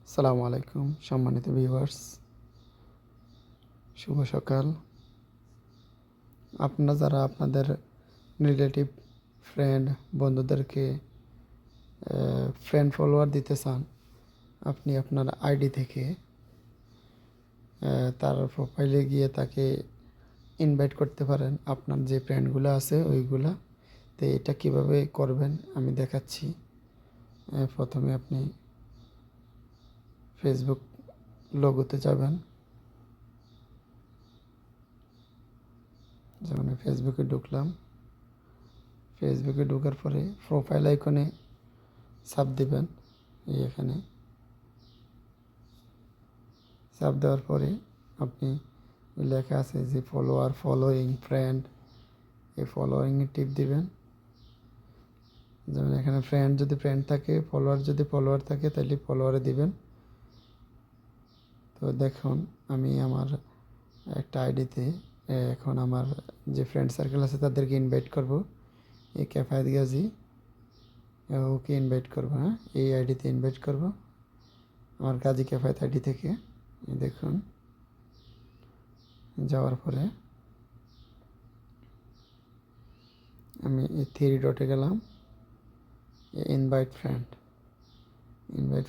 আসসালামু আলাইকুম সম্মানিত ভিউয়ার্স, শুভ সকাল। আপনারা যারা আপনাদের রিলেটিভ, ফ্রেন্ড, বন্ধুদেরকে ফ্রেন্ড ফলোয়ার দিতে চান, আপনি আপনার আইডি থেকে তার প্রোফাইলে গিয়ে তাকে ইনভাইট করতে পারেন, আপনার যে ফ্রেন্ডগুলো আছে ওইগুলা। তো এটা কিভাবে করবেন আমি দেখাচ্ছি। প্রথমে আপনি ফেসবুক লোগোতে যাবেন। যেমন ফেসবুকে ঢুকলাম। ফেসবুকে ঢোকার পরে প্রোফাইল আইকনে চাপ দিবেন। এখানে চাপ দেওয়ার পরে আপনি লেখা আছে যে ফলোয়ার, ফলোয়িং, ফ্রেন্ড, এই ফলোয়িংয়ে টিপ দিবেন। যেমন এখানে ফ্রেন্ড যদি ফ্রেন্ড থাকে, ফলোয়ার যদি ফলোয়ার থাকে তাহলে ফলোয়ারে দিবেন। তো দেখুন আমি আমার একটা আইডিতে এখন আমার যে ফ্রেন্ড সার্কেল আছে তাদেরকে ইনভাইট করব। এই ক্যাফায়েত গাজী ওকে ইনভাইট করবো। হ্যাঁ, এই আইডিতে ইনভাইট করব আমার গাজী ক্যাফায়েত আইডি থেকে। দেখুন যাওয়ার পরে আমি এই থ্রি ডটে গেলাম, ইনভাইট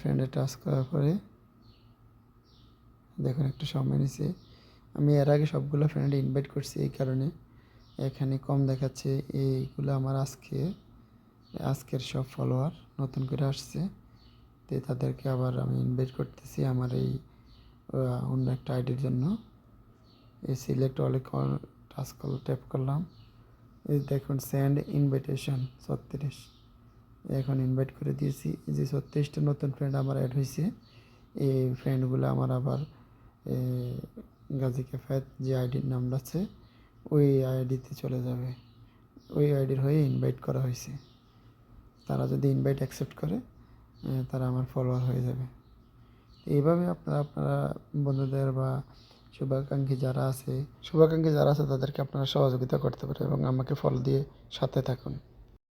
ফ্রেন্ডে টাচ করার পরে দেখুন একটু সময় নিছে। আমি এর আগে সবগুলো ফ্রেন্ডে ইনভাইট করছি, এই কারণে এখানে কম দেখাচ্ছে। এইগুলো আমার আজকের সব ফলোয়ার নতুন করে আসছে, তো তাদেরকে আবার আমি ইনভাইট করতেছি আমার এই অন্য একটা আইডির জন্য। এই সিলেক্ট অলে টাচ ট্যাপ করলাম। এই দেখুন সেন্ড ইনভাইটেশন 36, এখন ইনভাইট করে দিয়েছি। যে 36টা নতুন ফ্রেন্ড আমার অ্যাড হয়েছে, এই ফ্রেন্ডগুলো আমার আবার গাজী ক্যাফায়েত যে আইডির নামটা আছে ওই আইডিতে চলে যাবে। ওই আইডির হয়ে ইনভাইট করা হয়েছে। তারা যদি ইনভাইট অ্যাকসেপ্ট করে তারা আমার ফলোয়ার হয়ে যাবে। এইভাবে আপনারা বন্ধুদের বা শুভাকাঙ্ক্ষী যারা আছে তাদেরকে আপনারা সহযোগিতা করতে পারেন এবং আমাকে ফলো দিয়ে সাথে থাকুন।